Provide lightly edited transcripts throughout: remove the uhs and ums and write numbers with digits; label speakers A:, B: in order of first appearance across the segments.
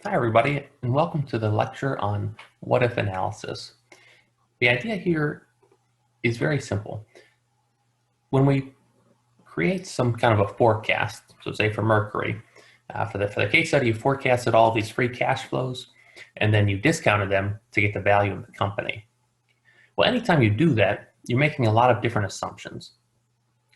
A: Hi, everybody, and welcome to the lecture on what-if analysis. The idea here is very simple. When we create some kind of a forecast, so say for Mercury, for the case study, you forecasted all these free cash flows, and then you discounted them to get the value of the company. Well, anytime you do that, you're making a lot of different assumptions.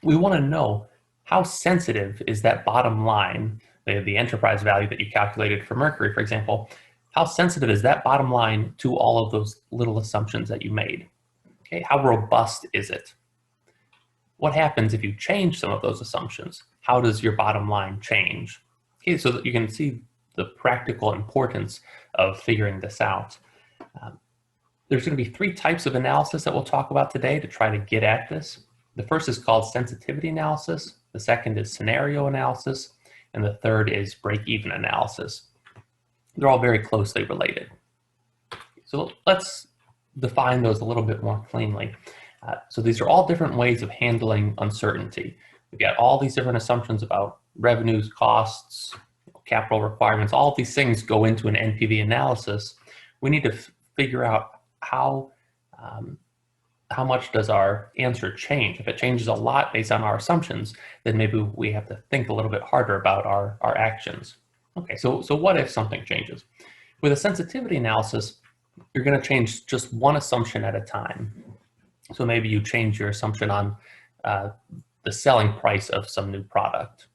A: We want to know how sensitive is that bottom line, the enterprise value that you calculated for Mercury, for example, how sensitive is that bottom line to all of those little assumptions that you made? Okay, how robust is it? What happens if you change some of those assumptions? How does your bottom line change? Okay, so that you can see the practical importance of figuring this out. There's going to be three types of analysis that we'll talk about today to try to get at this. The first is called sensitivity analysis. The second is scenario analysis. And the third is break-even analysis. They're all very closely related. So let's define those a little bit more cleanly. So these are all different ways of handling uncertainty. We've got all these different assumptions about revenues, costs, capital requirements. All of these things go into an NPV analysis. We need to figure out how much does our answer change. If it changes a lot based on our assumptions, then maybe we have to think a little bit harder about our actions. Okay, so what if something changes? With a sensitivity analysis, you're going to change just one assumption at a time. So maybe you change your assumption on the selling price of some new product.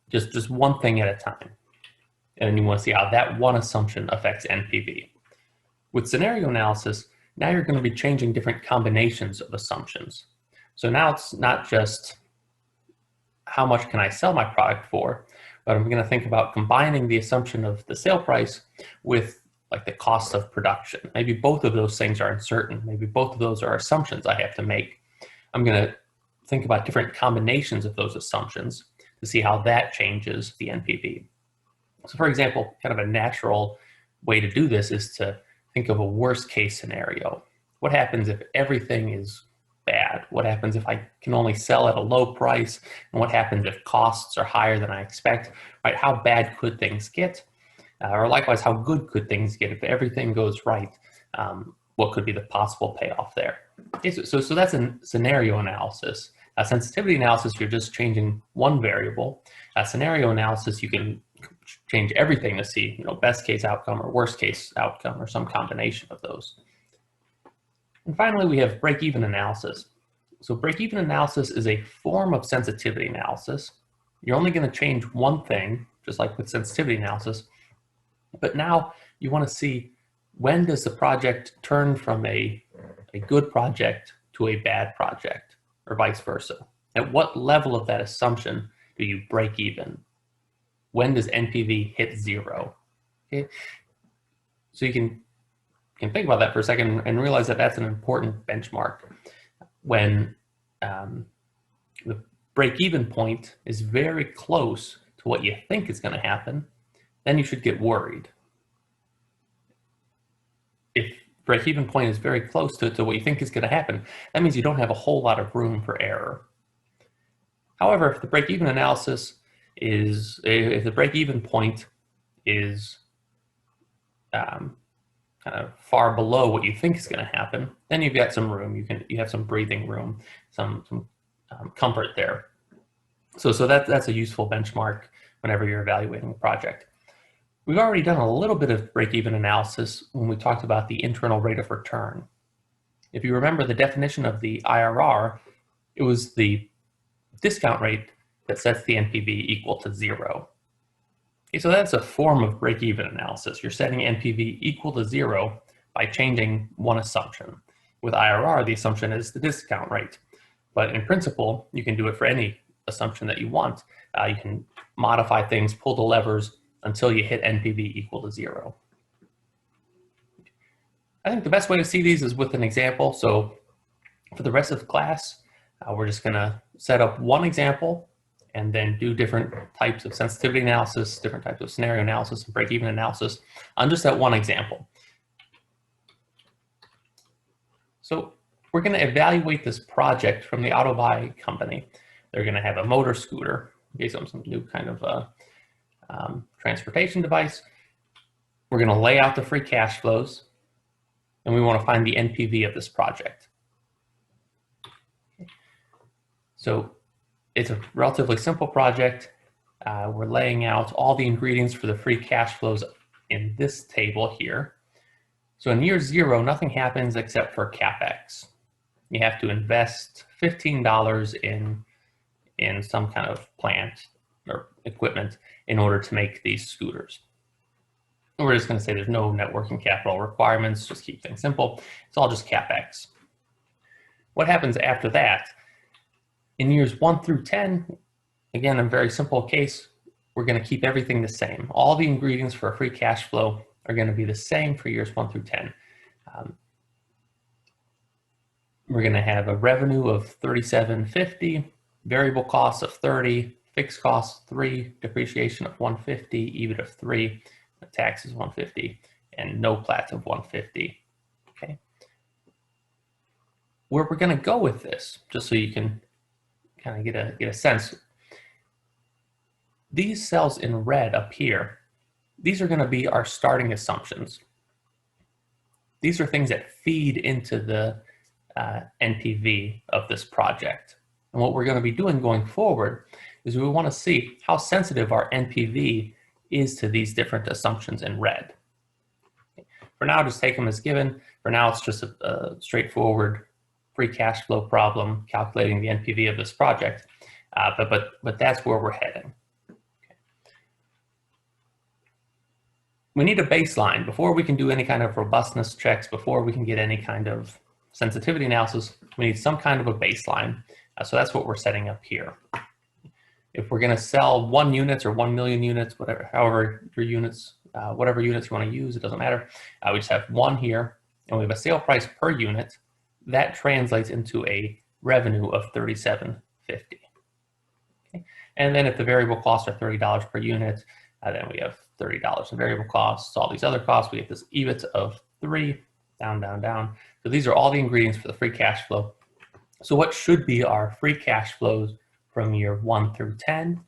A: Just one thing at a time. And you want to see how that one assumption affects NPV. With scenario analysis, now you're going to be changing different combinations of assumptions. So now it's not just how much can I sell my product for, but I'm going to think about combining the assumption of the sale price with like the cost of production. Maybe both of those things are uncertain. Maybe both of those are assumptions I have to make. I'm going to think about different combinations of those assumptions to see how that changes the NPV. So for example, kind of a natural way to do this is to think of a worst case scenario. What happens if everything is bad? What happens if I can only sell at a low price? And what happens if costs are higher than I expect? Right? How bad could things get? Or likewise, how good could things get if everything goes right? What could be the possible payoff there? Okay, so that's a scenario analysis. Sensitivity analysis, you're just changing one variable. Scenario analysis, you can change everything to see, best case outcome or worst case outcome or some combination of those. And finally, we have break-even analysis. So break-even analysis is a form of sensitivity analysis. You're only going to change one thing, just like with sensitivity analysis. But now you want to see, when does the project turn from a good project to a bad project, or vice versa? At what level of that assumption do you break even? When does NPV hit zero? Okay, so you can think about that for a second and realize that that's an important benchmark. When the break-even point is very close to what you think is going to happen, then you should get worried. If break-even point is very close to what you think is going to happen, that means you don't have a whole lot of room for error. However, if the break-even analysis if the break-even point is kind of far below what you think is going to happen, then you've got some room. You have some breathing room, some comfort there. So that's a useful benchmark whenever you're evaluating a project. We've already done a little bit of break-even analysis when we talked about the internal rate of return. If you remember the definition of the IRR, it was the discount rate that sets the NPV equal to zero. Okay, so that's a form of break-even analysis. You're setting NPV equal to zero by changing one assumption. With IRR, the assumption is the discount rate. But in principle, you can do it for any assumption that you want. You can modify things, pull the levers until you hit NPV equal to zero. I think the best way to see these is with an example. So for the rest of the class, we're just going to set up one example and then do different types of sensitivity analysis, different types of scenario analysis, and break-even analysis on just that one example. So we're going to evaluate this project from the auto buy company. They're going to have a motor scooter, okay, some new kind of transportation device. We're going to lay out the free cash flows, and we want to find the NPV of this project. So it's a relatively simple project. We're laying out all the ingredients for the free cash flows in this table here. So in year 0, nothing happens except for CapEx. You have to invest $15 in some kind of plant or equipment in order to make these scooters. And we're just going to say there's no net working capital requirements, just keep things simple. It's all just CapEx. What happens after that? In years 1 through 10, again, in a very simple case, we're going to keep everything the same. All the ingredients for a free cash flow are going to be the same for years 1 through 10. We're going to have a revenue of $37.50, variable costs of $30, fixed costs $3, depreciation of $150, EBIT of $3, taxes $150, and no plat of $150. Okay. Where we're going to go with this, just so you can kind of get a sense. These cells in red up here, these are going to be our starting assumptions. These are things that feed into the NPV of this project. And what we're going to be doing going forward is we want to see how sensitive our NPV is to these different assumptions in red. For now, just take them as given. For now, it's just a straightforward free cash flow problem calculating the NPV of this project. But that's where we're heading. We need a baseline before we can do any kind of robustness checks, before we can get any kind of sensitivity analysis. We need some kind of a baseline. So that's what we're setting up here. If we're going to sell 1 unit or 1 million units, however your units, whatever units you want to use, it doesn't matter. We just have 1 here, and we have a sale price per unit. That translates into a revenue of $37.50. Okay. And then if the variable costs are $30 per unit, then we have $30 in variable costs, all these other costs. We get this EBIT of 3, down, down, down. So these are all the ingredients for the free cash flow. So what should be our free cash flows from year 1 through 10?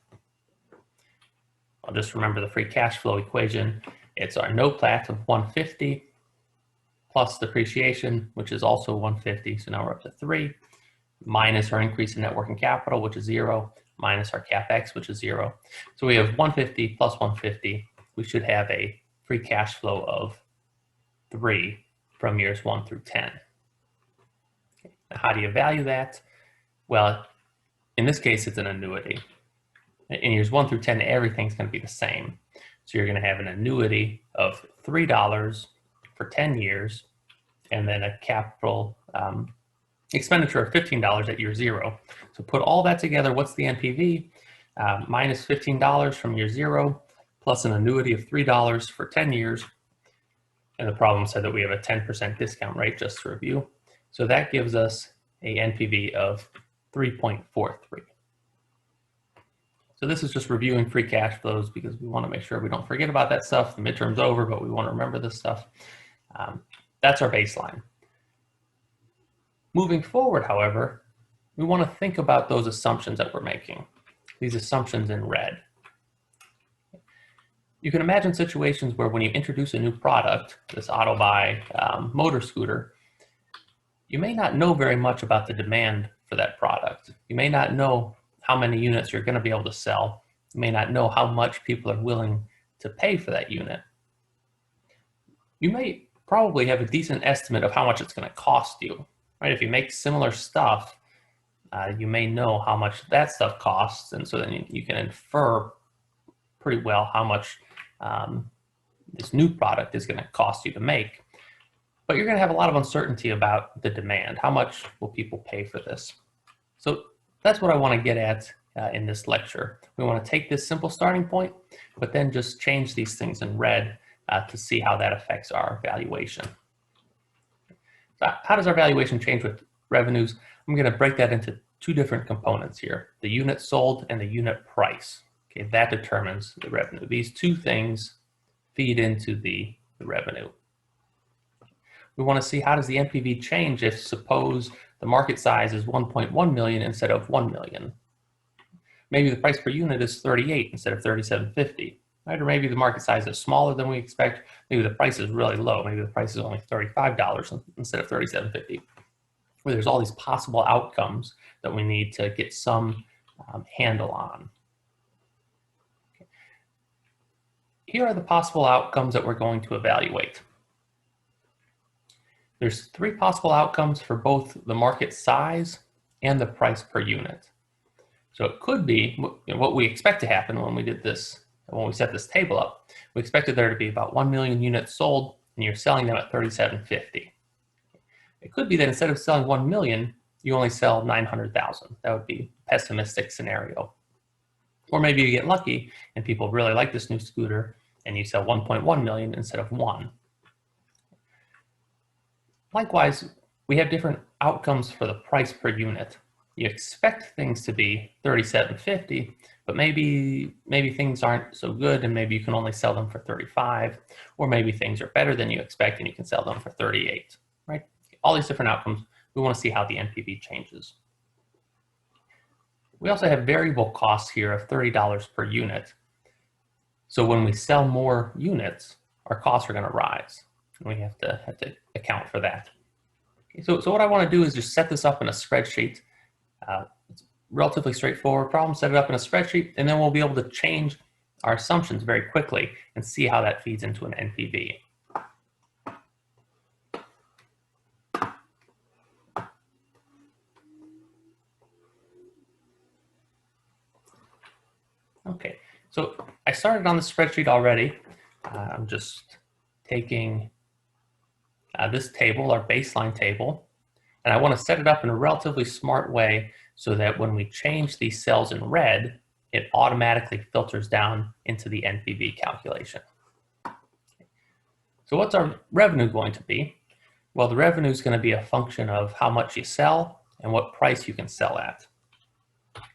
A: I'll just remember the free cash flow equation. It's our no plat of 150 plus depreciation, which is also 150. So now we're up to 3, minus our increase in net working capital, which is 0, minus our CapEx, which is 0. So we have 150 plus 150. We should have a free cash flow of 3 from years 1 through 10. Okay. Now, how do you value that? Well, in this case, it's an annuity. In years 1 through 10, everything's going to be the same. So you're going to have an annuity of $3 for 10 years, and then a capital expenditure of $15 at year 0. So put all that together, what's the NPV? Minus $15 from year 0, plus an annuity of $3 for 10 years. And the problem said that we have a 10% discount rate, just to review. So that gives us a NPV of 3.43. So this is just reviewing free cash flows because we want to make sure we don't forget about that stuff. The midterm's over, but we want to remember this stuff. That's our baseline. Moving forward, however, we want to think about those assumptions that we're making, these assumptions in red. You can imagine situations where when you introduce a new product, this auto-buy motor scooter, you may not know very much about the demand for that product. You may not know how many units you're going to be able to sell. You may not know how much people are willing to pay for that unit. You may probably have a decent estimate of how much it's going to cost you, right? If you make similar stuff, you may know how much that stuff costs, and so then you can infer pretty well how much this new product is going to cost you to make. But you're going to have a lot of uncertainty about the demand. How much will people pay for this? So that's what I want to get at in this lecture. We want to take this simple starting point, but then just change these things in red to see how that affects our valuation. So how does our valuation change with revenues? I'm going to break that into 2 different components here, the unit sold and the unit price. Okay, that determines the revenue. These 2 things feed into the revenue. We want to see how does the NPV change if, suppose, the market size is 1.1 million instead of 1 million. Maybe the price per unit is 38 instead of 37.50. right? Or maybe the market size is smaller than we expect. Maybe the price is really low. Maybe the price is only $35 instead of $37.50. Where there's all these possible outcomes that we need to get some handle on. Okay. Here are the possible outcomes that we're going to evaluate. There's 3 possible outcomes for both the market size and the price per unit. So it could be what we expect to happen when we did this, when we set this table up. We expected there to be about 1 million units sold, and you're selling them at $37.50. It could be that instead of selling 1 million, you only sell 900,000. That would be a pessimistic scenario. Or maybe you get lucky and people really like this new scooter and you sell 1.1 million instead of 1. Likewise, we have different outcomes for the price per unit. You expect things to be $37.50, but maybe things aren't so good and maybe you can only sell them for $35, or maybe things are better than you expect and you can sell them for $38, right? All these different outcomes, we want to see how the NPV changes. We also have variable costs here of $30 per unit. So when we sell more units, our costs are going to rise. And we have to account for that. Okay, so what I want to do is just set this up in a spreadsheet. It's a relatively straightforward problem. Set it up in a spreadsheet, and then we'll be able to change our assumptions very quickly and see how that feeds into an NPV. Okay, so I started on the spreadsheet already. I'm just taking this table, our baseline table, and I want to set it up in a relatively smart way so that when we change these cells in red, it automatically filters down into the NPV calculation. So what's our revenue going to be? Well, the revenue is going to be a function of how much you sell and what price you can sell at.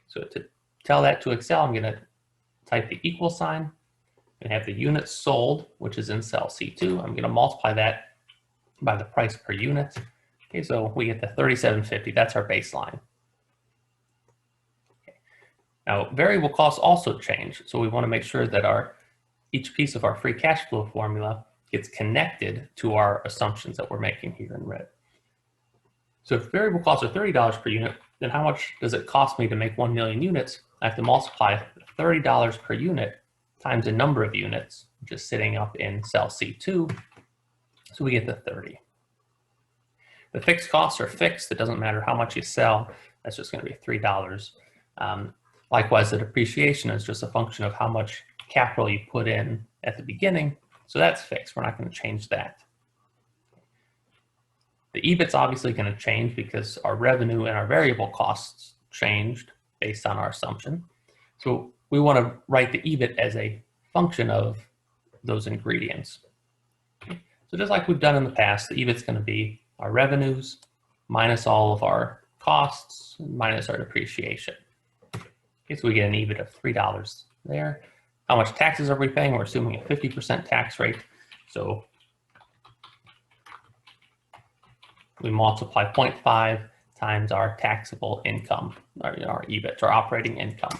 A: So to tell that to Excel, I'm going to type the equal sign and have the units sold, which is in cell C2. I'm going to multiply that by the price per unit. Okay, so we get the $37.50. That's our baseline. Okay. Now, variable costs also change, so we want to make sure that each piece of our free cash flow formula gets connected to our assumptions that we're making here in red. So if variable costs are $30 per unit, then how much does it cost me to make 1 million units? I have to multiply $30 per unit times the number of units, which is sitting up in cell C2. So we get the 30. The fixed costs are fixed. It doesn't matter how much you sell. That's just going to be $3. Likewise, the depreciation is just a function of how much capital you put in at the beginning. So that's fixed. We're not going to change that. The EBIT's obviously going to change because our revenue and our variable costs changed based on our assumption. So we want to write the EBIT as a function of those ingredients. So just like we've done in the past, the EBIT's going to be our revenues minus all of our costs minus our depreciation. Okay, so we get an EBIT of $3 there. How much taxes are we paying? We're assuming a 50% tax rate. So we multiply 0.5 times our taxable income, our EBIT, our operating income.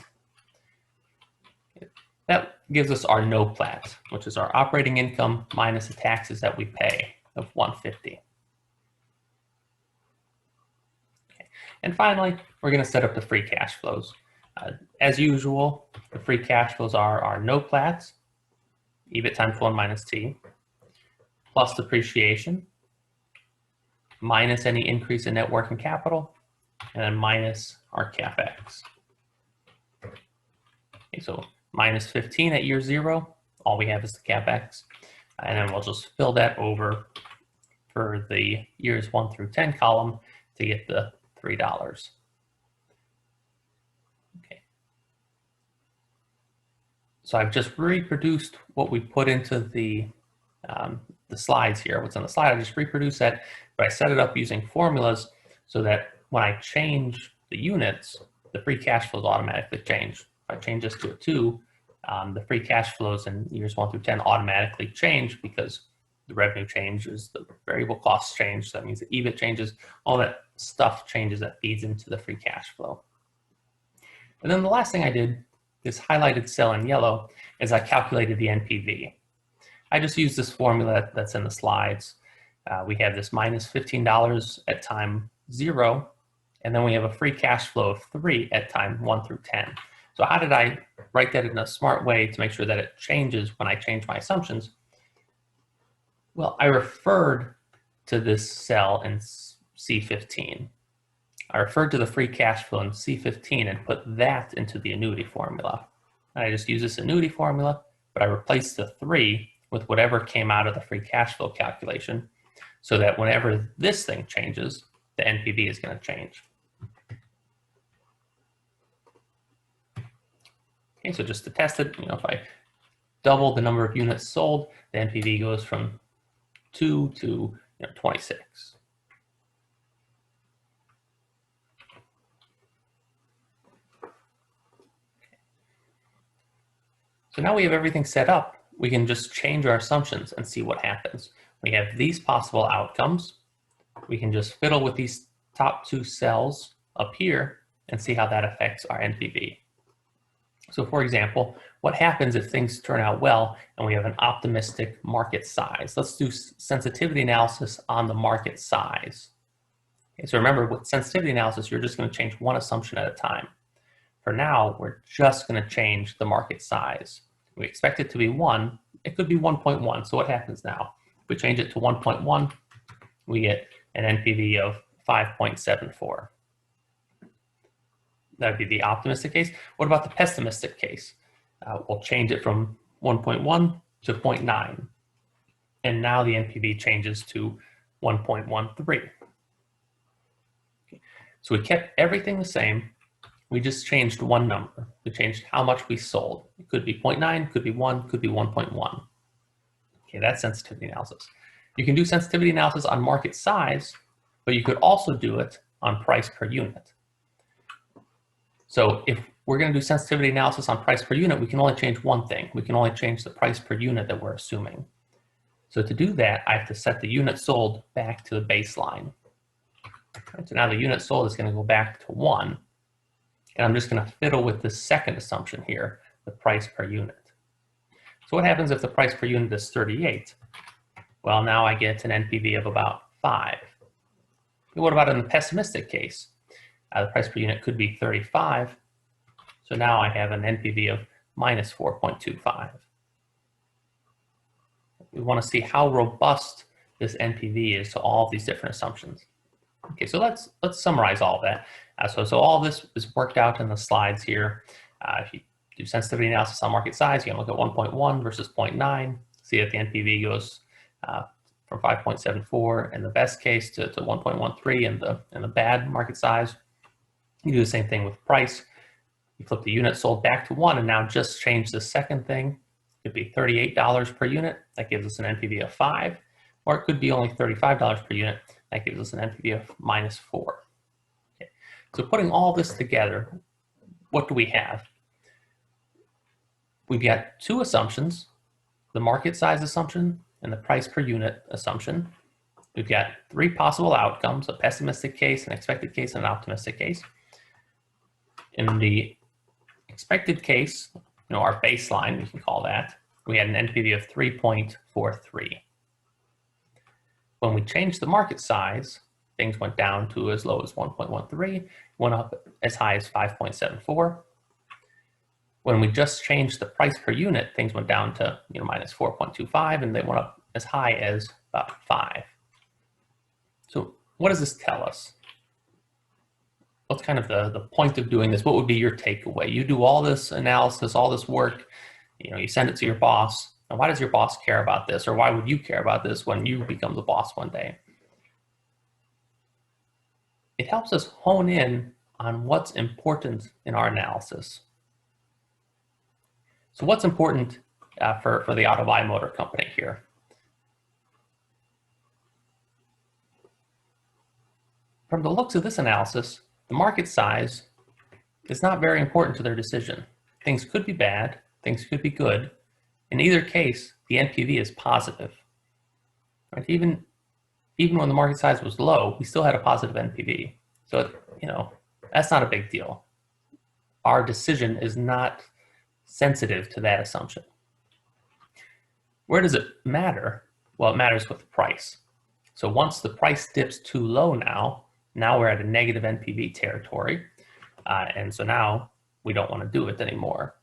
A: That gives us our NOPLAT, which is our operating income minus the taxes that we pay of $150. Okay. And finally, we're going to set up the free cash flows. As usual, the free cash flows are our NOPLATs, EBIT times 1 minus T, plus depreciation, minus any increase in net working capital, and then minus our CapEx. Okay, so minus 15 at year 0, all we have is the CapEx, and then we'll just fill that over for the years 1 through 10 column to get the $3. Okay. So I've just reproduced what we put into the slides here. What's on the slide, I just reproduced that, but I set it up using formulas so that when I change the units, the free cash flows automatically change. If I change this to a 2, the free cash flows in years 1 through 10 automatically change because the revenue changes, the variable costs change, so that means the EBIT changes, all that stuff changes that feeds into the free cash flow. And then the last thing I did this highlighted cell in yellow is I calculated the NPV. I just used this formula that's in the slides. We have this minus $15 at time 0, and then we have a free cash flow of 3 at time 1 through 10. So how did I write that in a smart way to make sure that it changes when I change my assumptions? Well, I referred to this cell in C15. I referred to the free cash flow in C15 and put that into the annuity formula. And I just use this annuity formula, but I replaced the 3 with whatever came out of the free cash flow calculation, so that whenever this thing changes, the NPV is going to change. Okay, so just to test it, if I double the number of units sold, the NPV goes from 2 to 26. So now we have everything set up. We can just change our assumptions and see what happens. We have these possible outcomes. We can just fiddle with these top 2 cells up here and see how that affects our NPV. So for example, what happens if things turn out well and we have an optimistic market size? Let's do sensitivity analysis on the market size. Okay, so remember, with sensitivity analysis, you're just going to change one assumption at a time. For now, we're just going to change the market size. We expect it to be 1. It could be 1.1. So what happens now? If we change it to 1.1, we get an NPV of 5.74. That would be the optimistic case. What about the pessimistic case? We'll change it from 1.1 to 0.9. And now the NPV changes to 1.13. Okay. So we kept everything the same. We just changed one number. We changed how much we sold. It could be 0.9, could be 1, could be 1.1. Okay, that's sensitivity analysis. You can do sensitivity analysis on market size, but you could also do it on price per unit. So if we're going to do sensitivity analysis on price per unit, we can only change one thing. We can only change the price per unit that we're assuming. So to do that, I have to set the unit sold back to the baseline. Right, so now the unit sold is going to go back to 1. And I'm just going to fiddle with the second assumption here, the price per unit. So what happens if the price per unit is 38? Well, now I get an NPV of about 5. And what about in the pessimistic case? The price per unit could be 35. So now I have an NPV of minus 4.25. We want to see how robust this NPV is to all of these different assumptions. Okay, so let's summarize all of that. So all of this is worked out in the slides here. If you do sensitivity analysis on market size, you can look at 1.1 versus 0.9, see that the NPV goes from 5.74 in the best case to 1.13 in the bad market size. You do the same thing with price. You flip the unit sold back to 1 and now just change the second thing. It could be $38 per unit. That gives us an NPV of 5. Or it could be only $35 per unit. That gives us an NPV of minus 4. Okay. So putting all this together, what do we have? We've got 2 assumptions, the market size assumption and the price per unit assumption. We've got 3 possible outcomes, a pessimistic case, an expected case, and an optimistic case. In the expected case, our baseline, we can call that, we had an NPV of 3.43. When we changed the market size, things went down to as low as 1.13, went up as high as 5.74. When we just changed the price per unit, things went down to minus 4.25, and they went up as high as about 5. So what does this tell us? What's kind of the point of doing this? What would be your takeaway? You do all this analysis, all this work, you send it to your boss. And why does your boss care about this? Or why would you care about this when you become the boss one day? It helps us hone in on what's important in our analysis. So what's important for the auto buy motor company here? From the looks of this analysis, the market size is not very important to their decision. Things could be bad, things could be good. In either case, the NPV is positive. Right? Even when the market size was low, we still had a positive NPV. So, that's not a big deal. Our decision is not sensitive to that assumption. Where does it matter? Well, it matters with the price. So once the price dips too low now we're at a negative NPV territory. And so now we don't want to do it anymore.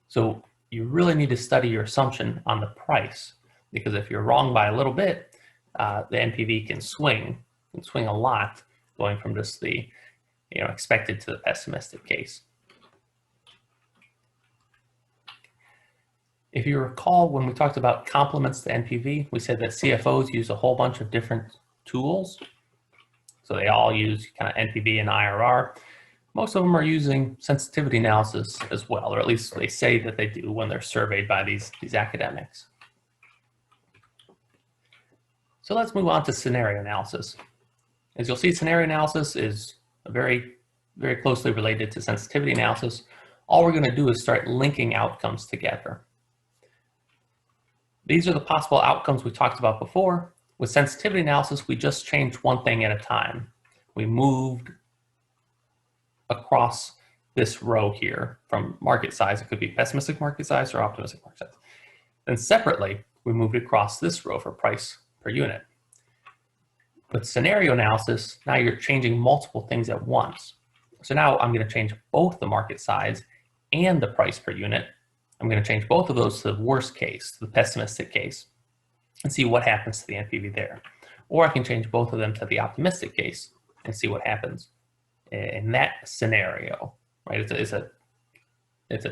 A: So you really need to study your assumption on the price, because if you're wrong by a little bit, the NPV can swing a lot, going from just the expected to the pessimistic case. If you recall, when we talked about complements to NPV, we said that CFOs use a whole bunch of different tools. So they all use kind of NPV and IRR. Most of them are using sensitivity analysis as well, or at least they say that they do when they're surveyed by these academics. So let's move on to scenario analysis. As you'll see, scenario analysis is very, very closely related to sensitivity analysis. All we're going to do is start linking outcomes together. These are the possible outcomes we talked about before. With sensitivity analysis, we just changed one thing at a time. We moved across this row here from market size. It could be pessimistic market size or optimistic market size. Then separately, we moved across this row for price per unit. With scenario analysis, now you're changing multiple things at once. So now I'm going to change both the market size and the price per unit. I'm going to change both of those to the worst case, to the pessimistic case, and see what happens to the NPV there. Or I can change both of them to the optimistic case and see what happens in that scenario, right? It's a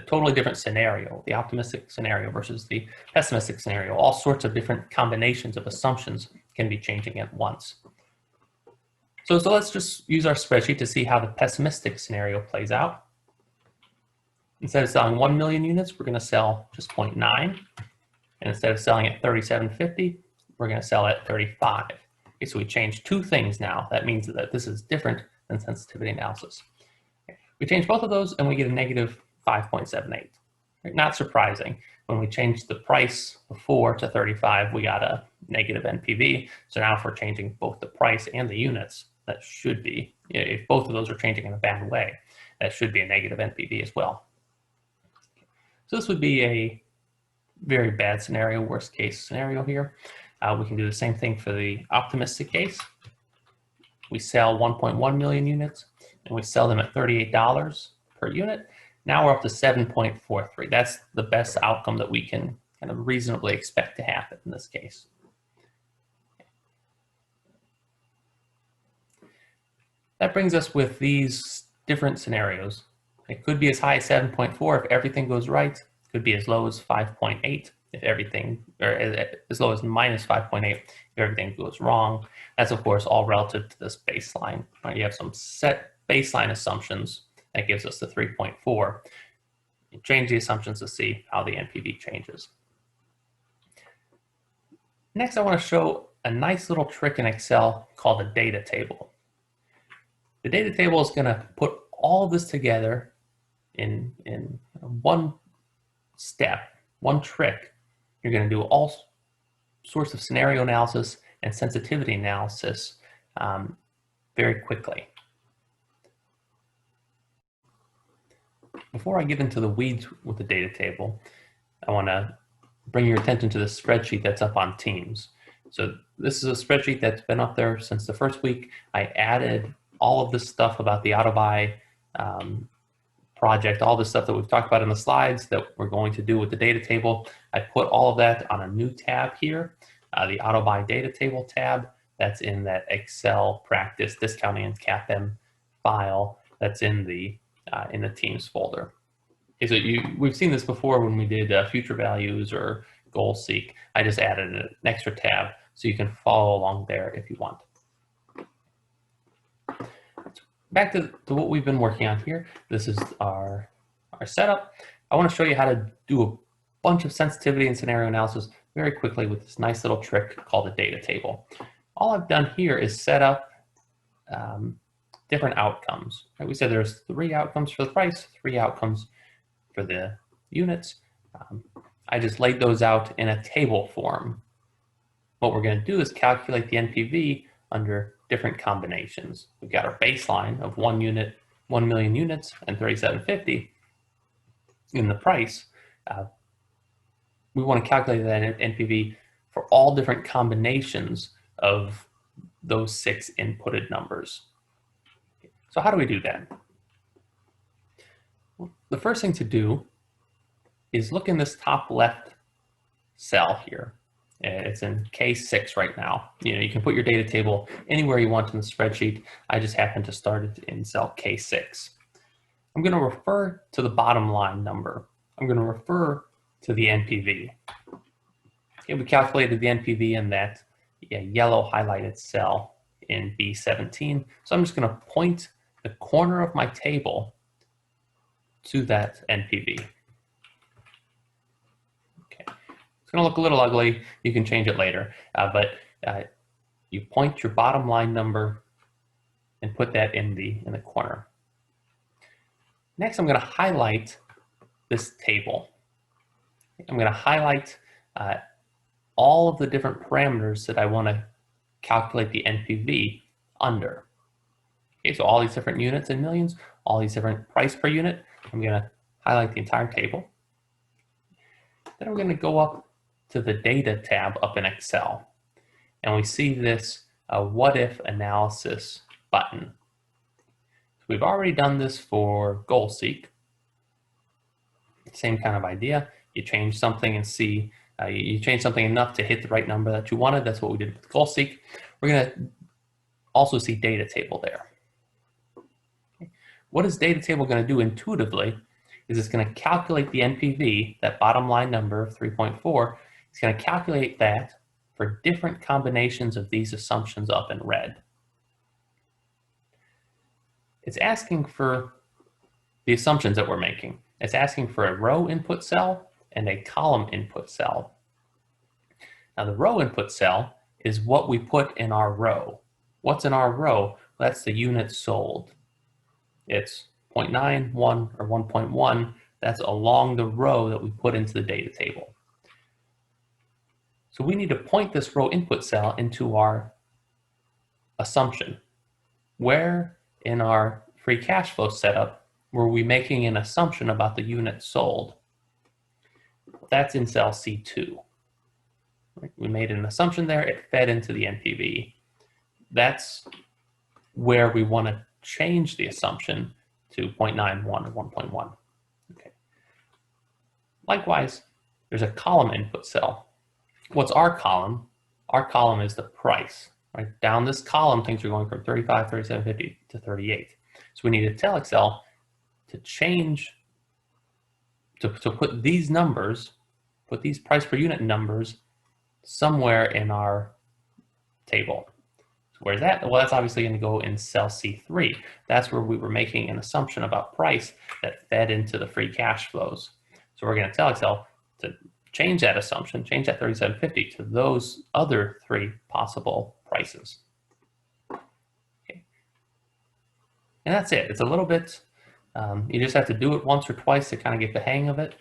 A: totally different scenario, the optimistic scenario versus the pessimistic scenario. All sorts of different combinations of assumptions can be changing at once. So let's just use our spreadsheet to see how the pessimistic scenario plays out. Instead of selling 1 million units, we're going to sell just 0.9. And instead of selling at $37.50, we're going to sell at $35. Okay, so we changed two things now. That means that this is different than sensitivity analysis. We change both of those and we get a negative 5.78. Right? Not surprising. When we changed the price before to 35, we got a negative NPV. So now if we're changing both the price and the units, that should be, if both of those are changing in a bad way, that should be a negative NPV as well. So this would be a very bad scenario, worst case scenario here. We can do the same thing for the optimistic case. We sell 1.1 million units and we sell them at $38 per unit. Now we're up to 7.43. That's the best outcome that we can kind of reasonably expect to happen in this case. That brings us with these different scenarios. It could be as high as 7.4 if everything goes right. It could be as low as 5.8 if everything, or as low as minus 5.8 if everything goes wrong. That's of course all relative to this baseline. Right? You have some set baseline assumptions that gives us the 3.4. You change the assumptions to see how the NPV changes. Next, I want to show a nice little trick in Excel called a data table. The data table is going to put all of this together in one step, one trick. You're going to do all sorts of scenario analysis and sensitivity analysis very quickly. Before I get into the weeds with the data table, I want to bring your attention to the spreadsheet that's up on Teams. So this is a spreadsheet that's been up there since the first week. I added all of this stuff about the auto-buy project, all the stuff that we've talked about in the slides that we're going to do with the data table. I put all of that on a new tab here, the auto-buy data table tab. That's in that Excel practice discounting and CAPM file that's in the Teams folder. Okay, so we've seen this before when we did future values or goal seek. I just added an extra tab so you can follow along there if you want. Back to what we've been working on here. This is our setup. I want to show you how to do a bunch of sensitivity and scenario analysis very quickly with this nice little trick called the data table. All I've done here is set up different outcomes. Right? We said there's 3 outcomes for the price, 3 outcomes for the units. I just laid those out in a table form. What we're going to do is calculate the NPV under different combinations. We've got our baseline of 1 million units and $37.50. in the price, we want to calculate that NPV for all different combinations of those 6 inputted numbers. So how do we do that? The first thing to do is look in this top left cell here. It's in K6 right now. You can put your data table anywhere you want in the spreadsheet. I just happen to start it in cell K6. I'm going to refer to the bottom line number. I'm going to refer to the NPV. Okay, we calculated the NPV in that yellow highlighted cell in B17. So I'm just going to point the corner of my table to that NPV. Okay, it's going to look a little ugly. You can change it later, but you point your bottom line number and put that in the corner. Next, I'm going to highlight this table. I'm going to highlight all of the different parameters that I want to calculate the NPV under. Okay, so all these different units in millions, all these different price per unit, I'm going to highlight the entire table. Then I'm going to go up to the Data tab up in Excel, and we see this What If Analysis button. So we've already done this for GoalSeek. Same kind of idea. You change something and see, you change something enough to hit the right number that you wanted. That's what we did with GoalSeek. We're going to also see Data Table there. Okay. What is Data Table going to do intuitively is it's going to calculate the NPV, that bottom line number of 3.4. It's going to calculate that for different combinations of these assumptions up in red. It's asking for the assumptions that we're making. It's asking for a row input cell and a column input cell. Now the row input cell is what we put in our row. What's in our row? That's the units sold. It's 0.9, 1, or 1.1. That's along the row that we put into the data table. So we need to point this row input cell into our assumption. Where in our free cash flow setup were we making an assumption about the units sold? That's in cell C2. We made an assumption there, it fed into the NPV. That's where we want to change the assumption to 0.91 or 1.1. Okay. Likewise, there's a column input cell. What's our column? Our column is the price. Right? Down this column, things are going from 35, 37.50 to 38. So we need to tell Excel to change, to put these numbers, put these price per unit numbers somewhere in our table. So where's that? Well, that's obviously going to go in cell C3. That's where we were making an assumption about price that fed into the free cash flows. So we're going to tell Excel to change that assumption, change that 37.50 to those other 3 possible prices. Okay. And that's it. It's a little bit, you just have to do it once or twice to kind of get the hang of it.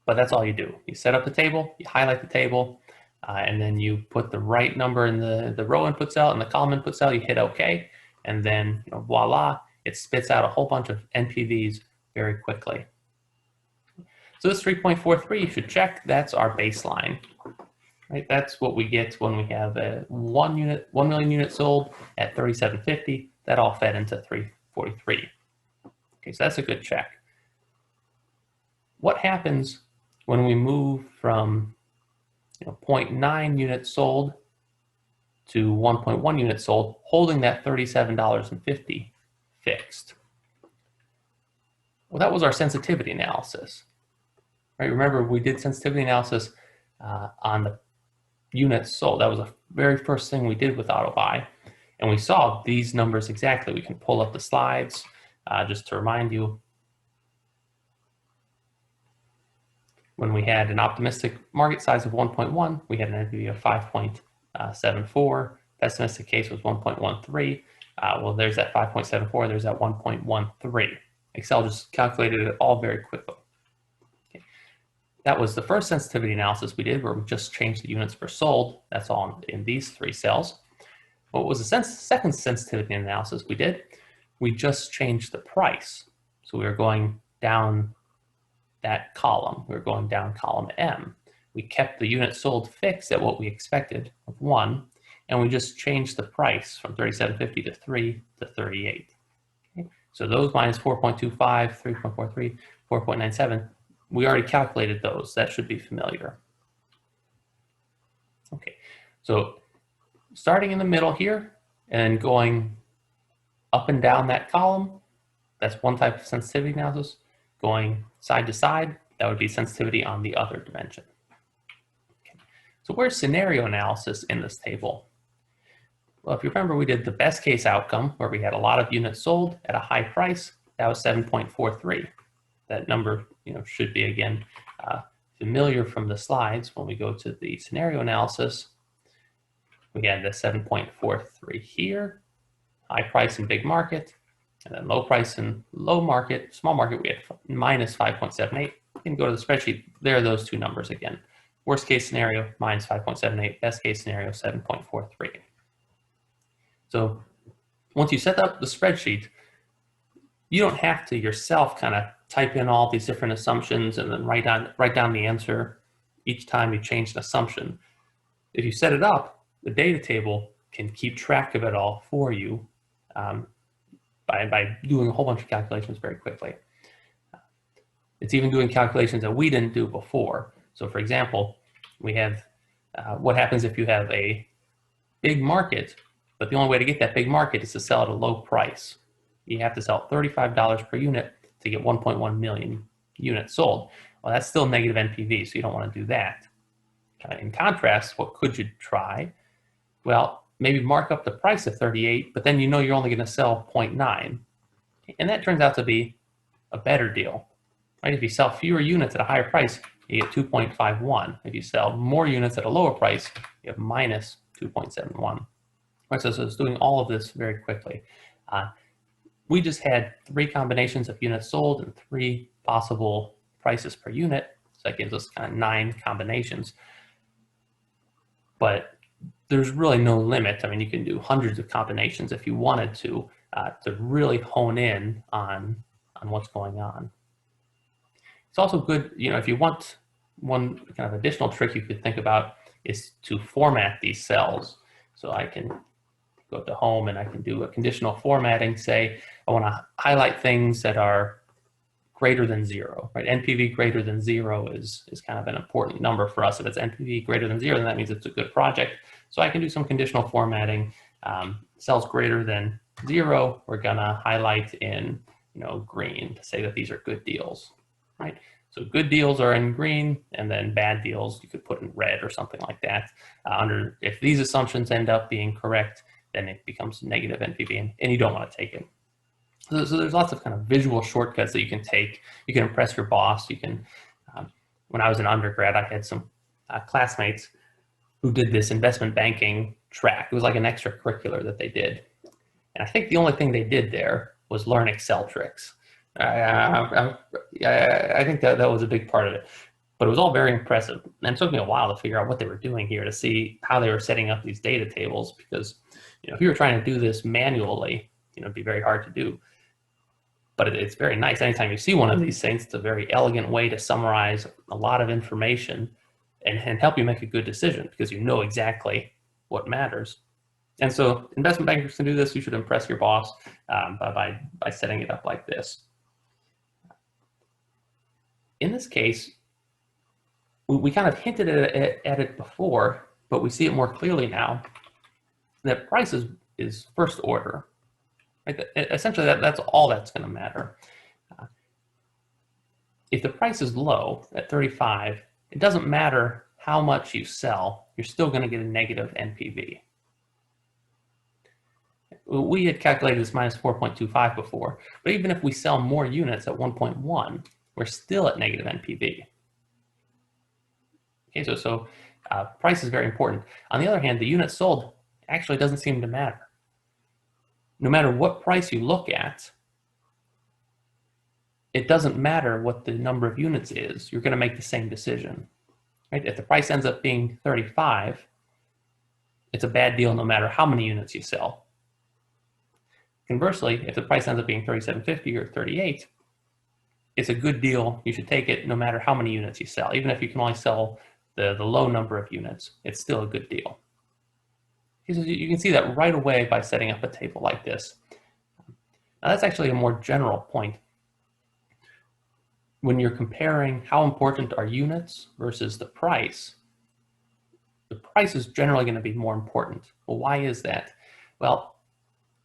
A: But that's all you do. You set up the table, you highlight the table, and then you put the right number in the row input cell and the column input cell, you hit OK, and then voila, it spits out a whole bunch of NPVs very quickly. So this 3.43 you should check, that's our baseline. Right? That's what we get when we have a 1 million units sold at 37.50. That all fed into 343. Okay, so that's a good check. What happens when we move from 0.9 units sold to 1.1 units sold, holding that $37.50 fixed? Well, that was our sensitivity analysis. Right? Remember, we did sensitivity analysis on the units sold. That was the very first thing we did with AutoBuy. And we saw these numbers exactly. We can pull up the slides just to remind you. When we had an optimistic market size of 1.1, we had an NPV of 5.74. Pessimistic case was 1.13. Well, there's that 5.74. There's that 1.13. Excel just calculated it all very quickly. Okay. That was the first sensitivity analysis we did, where we just changed the units per sold. That's all in these 3 cells. What was the second sensitivity analysis we did? We just changed the price. So we were going down that column. We're going down column M. We kept the unit sold fixed at what we expected of 1, and we just changed the price from 37.50 to 3 to 38. Okay? So those minus 4.25, 3.43, 4.97, we already calculated those. That should be familiar. Okay, so starting in the middle here and going up and down that column, that's one type of sensitivity analysis. Going side to side, that would be sensitivity on the other dimension. Okay. So where's scenario analysis in this table? Well, if you remember, we did the best case outcome where we had a lot of units sold at a high price. That was 7.43. That number, should be again familiar from the slides. When we go to the scenario analysis, we had the 7.43 here, high price and big market, and then low price and low market, small market, we had minus 5.78. You can go to the spreadsheet, there are those two numbers again. Worst case scenario, minus 5.78, best case scenario, 7.43. So once you set up the spreadsheet, you don't have to yourself kind of type in all these different assumptions and then write down the answer each time you change an assumption. If you set it up, the data table can keep track of it all for you by doing a whole bunch of calculations very quickly. It's even doing calculations that we didn't do before. So for example, we have what happens if you have a big market, but the only way to get that big market is to sell at a low price. You have to sell $35 per unit to get 1.1 million units sold. Well, that's still negative NPV, so you don't want to do that. In contrast, what could you try? Well, maybe mark up the price of 38, but then you're only going to sell 0.9. And that turns out to be a better deal. Right? If you sell fewer units at a higher price, you get 2.51. If you sell more units at a lower price, you have minus 2.71. Right, so it's doing all of this very quickly. We just had 3 combinations of units sold and 3 possible prices per unit. So that gives us kind of 9 combinations. But there's really no limit. I mean, you can do hundreds of combinations if you wanted to really hone in on what's going on. It's also good, if you want one kind of additional trick you could think about is to format these cells. So I can go to home and I can do a conditional formatting. Say I want to highlight things that are greater than 0, right? NPV greater than 0 is kind of an important number for us. If it's NPV greater than 0, then that means it's a good project. So I can do some conditional formatting. Cells greater than 0, we're gonna highlight in green to say that these are good deals, right? So good deals are in green, and then bad deals you could put in red or something like that. If these assumptions end up being correct, then it becomes negative NPV, and you don't want to take it. So there's lots of kind of visual shortcuts that you can take. You can impress your boss. You can. When I was an undergrad, I had some classmates who did this investment banking track. It was like an extracurricular that they did, and I think the only thing they did there was learn Excel tricks. I think that was a big part of it, but it was all very impressive. And it took me a while to figure out what they were doing here, to see how they were setting up these data tables, because if you were trying to do this manually, it'd be very hard to do. But it's very nice. Anytime you see one of these things, it's a very elegant way to summarize a lot of information and help you make a good decision, because you know exactly what matters. And so investment bankers can do this. You should impress your boss by setting it up like this. In this case, we kind of hinted at it before, but we see it more clearly now, that price is first order. Right? Essentially, that's all that's going to matter. If the price is low at 35, it doesn't matter how much you sell, you're still going to get a negative NPV. We had calculated this minus 4.25 before, but even if we sell more units at 1.1, we're still at negative NPV. Okay, so price is very important. On the other hand, the units sold actually doesn't seem to matter. No matter what price you look at, it doesn't matter what the number of units is. You're going to make the same decision. Right? If the price ends up being 35, it's a bad deal no matter how many units you sell. Conversely, if the price ends up being 37.50 or 38, it's a good deal. You should take it no matter how many units you sell. Even if you can only sell the low number of units, it's still a good deal. You can see that right away by setting up a table like this. Now that's actually a more general point. When you're comparing how important are units versus the price is generally going to be more important. Well, why is that? Well,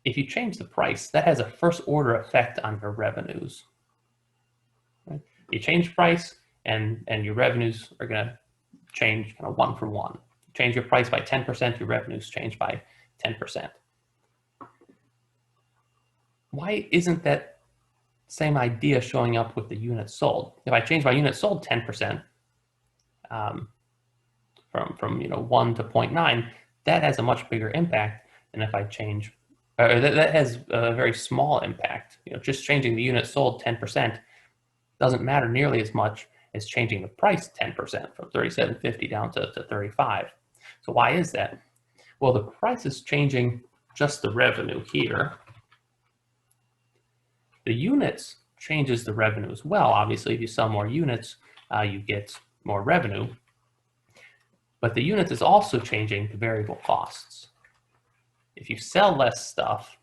A: if you change the price, that has a first order effect on your revenues. Right? You change price and your revenues are going to change kind of one for one. Change your price by 10%, your revenues change by 10%. Why isn't that same idea showing up with the units sold? If I change my units sold 10%, from 1 to 0.9, that has a much bigger impact than if I change, or that has a very small impact. Just changing the units sold 10% doesn't matter nearly as much as changing the price 10% from $37.50 down to $35. So why is that? Well, the price is changing just the revenue here. The units changes the revenue as well. Obviously, if you sell more units, you get more revenue. But the units is also changing the variable costs. If you sell less stuff,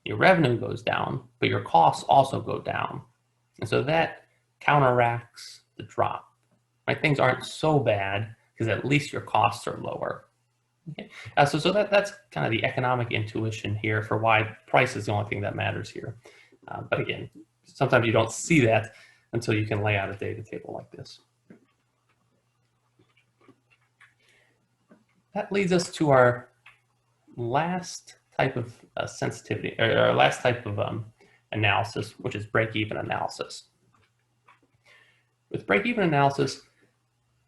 A: your revenue goes down, but your costs also go down. And so that counteracts the drop. Right? Things aren't so bad because at least your costs are lower. Okay. So that's kind of the economic intuition here for why price is the only thing that matters here. But again, sometimes you don't see that until you can lay out a data table like this. That leads us to our last type of sensitivity, or our last type of analysis, which is break-even analysis. With break-even analysis,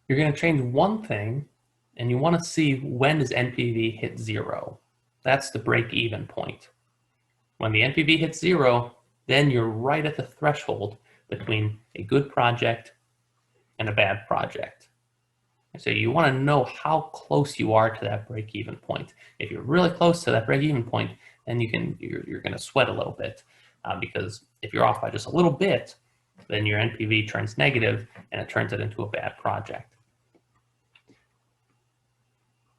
A: you're going to change one thing, and you want to see when does NPV hit 0. That's the break-even point. When the NPV hits 0, then you're right at the threshold between a good project and a bad project. So you want to know how close you are to that break-even point. If you're really close to that break-even point, then you're going to sweat a little bit, because if you're off by just a little bit, then your NPV turns negative and it turns it into a bad project.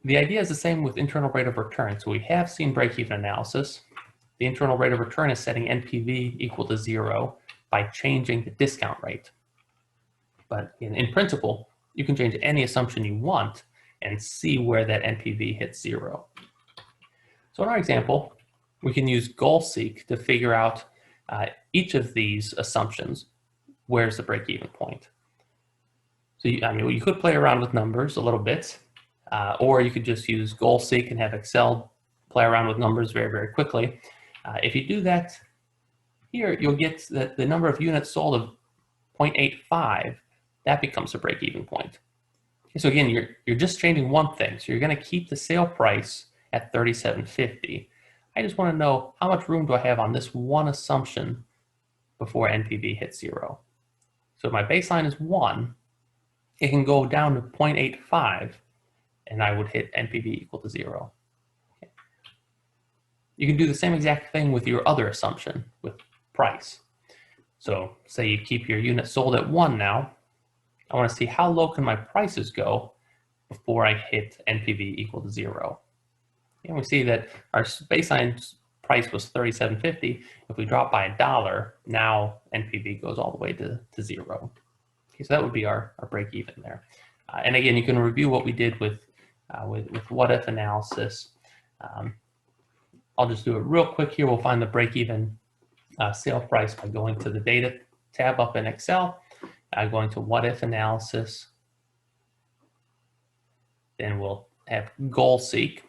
A: The idea is the same with internal rate of return. So we have seen break-even analysis. The internal rate of return is setting NPV equal to 0 by changing the discount rate. But in principle, you can change any assumption you want and see where that NPV hits 0. So in our example, we can use goal-seek to figure out each of these assumptions. Where's the break-even point? So you could play around with numbers a little bit, or you could just use goal-seek and have Excel play around with numbers very, very quickly. If you do that here, you'll get that the number of units sold of 0.85, that becomes a break-even point. Okay, so again, you're just changing one thing. So you're going to keep the sale price at $37.50. I just want to know how much room do I have on this one assumption before NPV hits 0. So if my baseline is 1, it can go down to 0.85, and I would hit NPV equal to 0. Okay. You can do the same exact thing with your other assumption, with price. So say you keep your units sold at 1 now. I want to see how low can my prices go before I hit NPV equal to 0. And we see that our baseline price was $37.50. If we drop by $1, now NPV goes all the way to 0. Okay, so that would be our break even there. And again, you can review what we did with what if analysis. I'll just do it real quick here. We'll find the break even sale price by going to the data tab up in Excel, going to what if analysis. Then we'll have goal seek.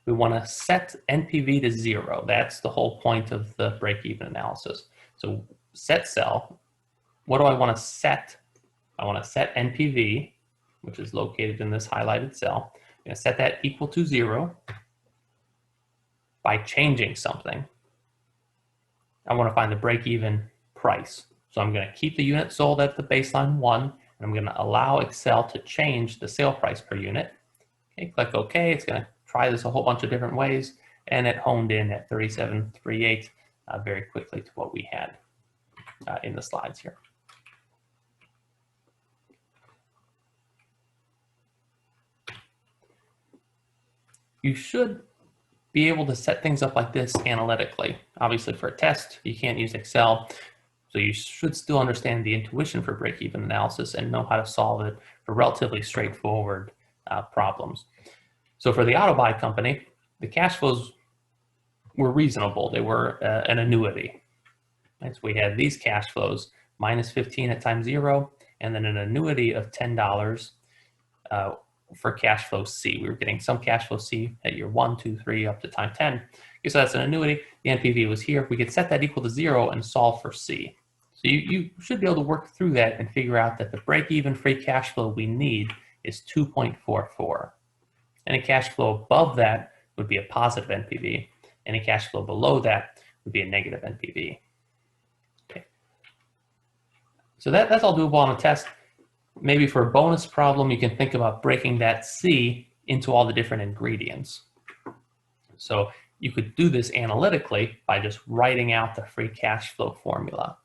A: We want to set NPV to 0. That's the whole point of the break-even analysis. So set cell. What do I want to set? I want to set NPV, which is located in this highlighted cell. I'm going to set that equal to 0 by changing something. I want to find the break-even price. So I'm going to keep the unit sold at the baseline 1, and I'm going to allow Excel to change the sale price per unit. Okay, click OK. It's going to try this a whole bunch of different ways, and it honed in at 37.38 very quickly to what we had. in the slides here. You should be able to set things up like this analytically. Obviously, for a test, you can't use Excel, so you should still understand the intuition for break-even analysis and know how to solve it for relatively straightforward problems. So for the auto buy company, the cash flows were reasonable. They were an annuity. Right? So we had these cash flows, minus 15 at time 0, and then an annuity of $10 for cash flow C. We were getting some cash flow C at year 1, 2, 3, up to time 10. Okay, so that's an annuity. The NPV was here. We could set that equal to 0 and solve for C. So you should be able to work through that and figure out that the break-even free cash flow we need is 2.44. Any cash flow above that would be a positive NPV. Any cash flow below that would be a negative NPV. Okay. So that's all doable on a test. Maybe for a bonus problem, you can think about breaking that C into all the different ingredients. So you could do this analytically by just writing out the free cash flow formula.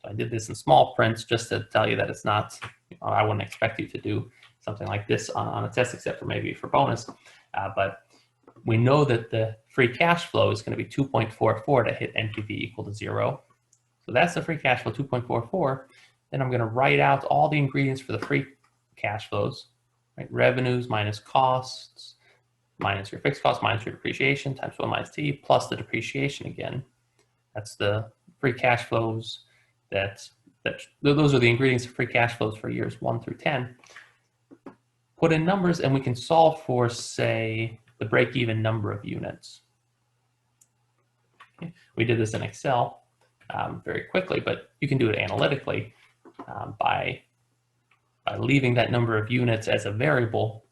A: So I did this in small print just to tell you that it's not, I wouldn't expect you to do something like this on a test, except for maybe for bonus. But we know that the free cash flow is going to be 2.44 to hit NPV equal to 0. So that's the free cash flow, 2.44. Then I'm going to write out all the ingredients for the free cash flows, right? Revenues minus costs, minus your fixed costs, minus your depreciation, times 1 minus t, plus the depreciation again. That's the free cash flows those are the ingredients of free cash flows for years 1 through 10. Put in numbers and we can solve for, say, the break-even number of units. Okay. We did this in Excel very quickly, but you can do it analytically by leaving that number of units as a variable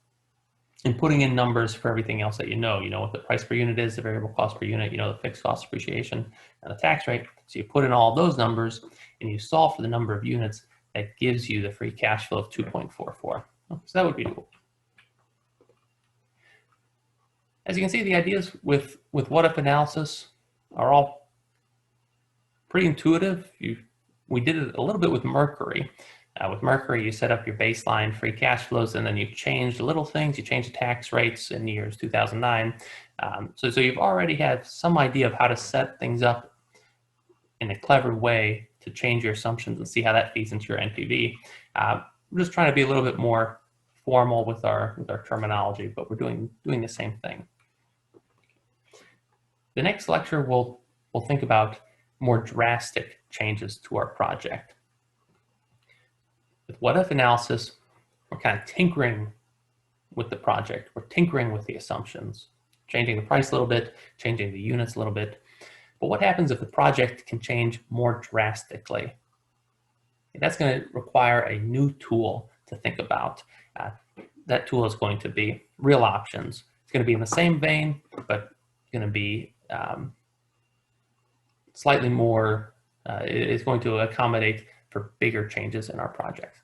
A: and putting in numbers for everything else that you know. You know what the price per unit is, the variable cost per unit, you know the fixed cost depreciation, and the tax rate. So you put in all those numbers and you solve for the number of units that gives you the free cash flow of 2.44. So that would be doable. As you can see, the ideas with what-if analysis are all pretty intuitive. We did it a little bit with Mercury. With Mercury, you set up your baseline free cash flows, and then you changed little things. You changed the tax rates in years 2009. So you've already had some idea of how to set things up in a clever way to change your assumptions and see how that feeds into your NPV. We're just trying to be a little bit more formal with our terminology, but we're doing the same thing. The next lecture, we'll think about more drastic changes to our project. With what-if analysis, we're kind of tinkering with the project. We're tinkering with the assumptions, changing the price a little bit, changing the units a little bit. But what happens if the project can change more drastically? That's going to require a new tool to think about. That tool is going to be real options. It's going to be in the same vein, but it's going to be slightly more, it's going to accommodate for bigger changes in our project.